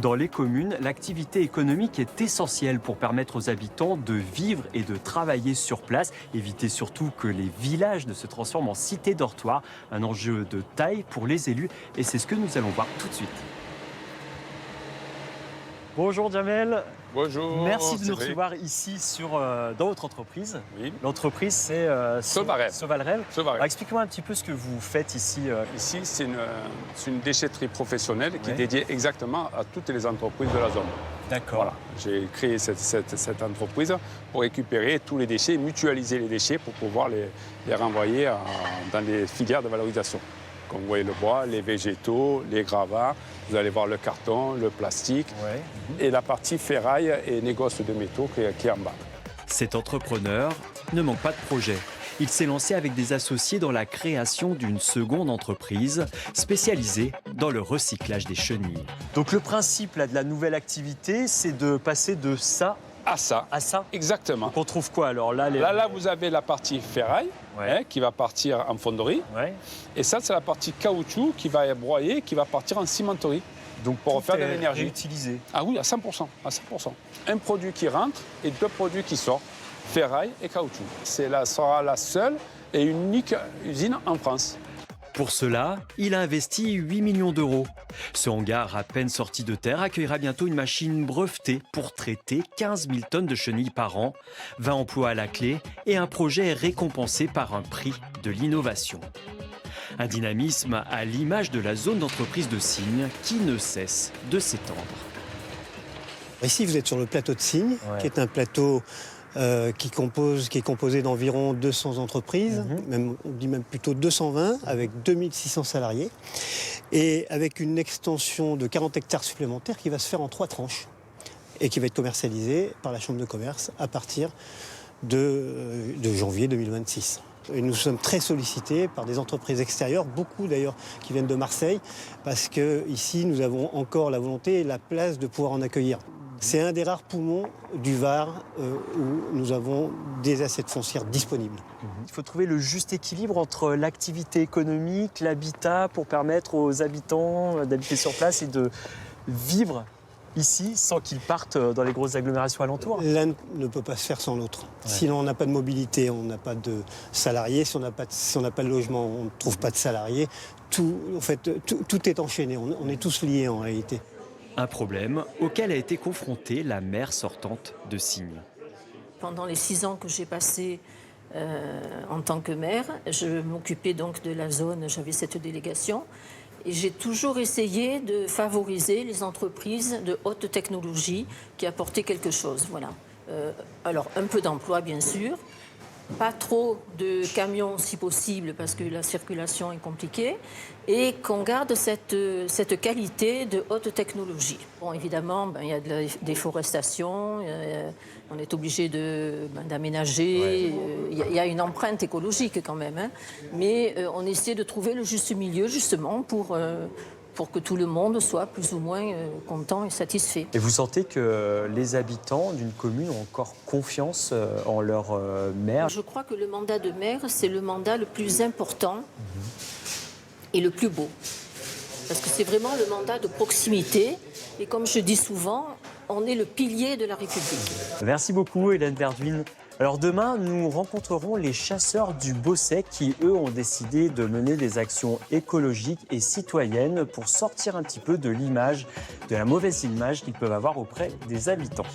Dans les communes, l'activité économique est essentielle pour permettre aux habitants de vivre et de travailler sur place, éviter surtout que les villages ne se transforment en cité dortoir, un enjeu de taille pour les élus et c'est ce que nous allons voir tout de suite. Bonjour Jamel. Bonjour. Merci de nous Cédric. recevoir ici dans votre entreprise. Oui. L'entreprise c'est Sauvarel. Sauvarel. Sauvarel. Alors, expliquez-moi un petit peu ce que vous faites ici. Ici, c'est une déchetterie professionnelle qui est Ouais. dédiée exactement à toutes les entreprises de la zone. D'accord. Voilà. J'ai créé cette entreprise pour récupérer tous les déchets, mutualiser les déchets pour pouvoir les renvoyer dans les filières de valorisation. Comme vous voyez le bois, les végétaux, les gravats, vous allez voir le carton, le plastique Ouais. et la partie ferraille et négoce de métaux qui est en bas. Cet entrepreneur ne manque pas de projet. Il s'est lancé avec des associés dans la création d'une seconde entreprise spécialisée dans le recyclage des chenilles. Donc le principe là, de la nouvelle activité, c'est de passer de ça À ça, à ça. exactement. Donc on trouve quoi alors là, Là, vous avez la partie ferraille Ouais. qui va partir en fonderie. Ouais. Et ça, c'est la partie caoutchouc qui va être broyée, qui va partir en cimenterie. Donc Pour tout refaire de est l'énergie. réutilisé. Ah oui, à 100%, à 100%. Un produit qui rentre et deux produits qui sortent, ferraille et caoutchouc. Sera la seule et unique usine en France. Pour cela, il a investi 8 millions d'euros. Ce hangar, à peine sorti de terre, accueillera bientôt une machine brevetée pour traiter 15 000 tonnes de chenilles par an, 20 emplois à la clé et un projet récompensé par un prix de l'innovation. Un dynamisme à l'image de la zone d'entreprise de Signes qui ne cesse de s'étendre. Ici, vous êtes sur le plateau de Signes, Ouais. qui est un plateau qui est composé d'environ 200 entreprises, on dit même plutôt 220, avec 2600 salariés, et avec une extension de 40 hectares supplémentaires qui va se faire en 3 tranches, et qui va être commercialisée par la Chambre de commerce à partir de janvier 2026. Et nous sommes très sollicités par des entreprises extérieures, beaucoup d'ailleurs qui viennent de Marseille, parce qu'ici nous avons encore la volonté et la place de pouvoir en accueillir. C'est un des rares poumons du Var où nous avons des assiettes foncières disponibles. Il faut trouver le juste équilibre entre l'activité économique, l'habitat, pour permettre aux habitants d'habiter sur place et de vivre ici sans qu'ils partent dans les grosses agglomérations alentours. L'un ne peut pas se faire sans l'autre. Si l'on n'a pas de mobilité, on n'a pas de salariés. Si on n'a pas de logement, on ne trouve pas de salariés. Tout est enchaîné. On est tous liés en réalité. Un problème auquel a été confrontée la maire sortante de Signes. Pendant les 6 ans que j'ai passés en tant que maire, je m'occupais donc de la zone, j'avais cette délégation, et j'ai toujours essayé de favoriser les entreprises de haute technologie qui apportaient quelque chose. Voilà. Alors, un peu d'emploi, bien sûr, pas trop de camions si possible parce que la circulation est compliquée et qu'on garde cette qualité de haute technologie. Bon, évidemment, il y a de la déforestation, on est obligé d'aménager, il y a une empreinte écologique quand même, hein, mais on essaie de trouver le juste milieu justement pour que tout le monde soit plus ou moins content et satisfait. Et vous sentez que les habitants d'une commune ont encore confiance en leur maire? Je crois que le mandat de maire, c'est le mandat le plus important et le plus beau. Parce que c'est vraiment le mandat de proximité. Et comme je dis souvent, on est le pilier de la République. Merci beaucoup Hélène Verduin. Alors demain, nous rencontrerons les chasseurs du Bosset qui, eux, ont décidé de mener des actions écologiques et citoyennes pour sortir un petit peu de la mauvaise image qu'ils peuvent avoir auprès des habitants.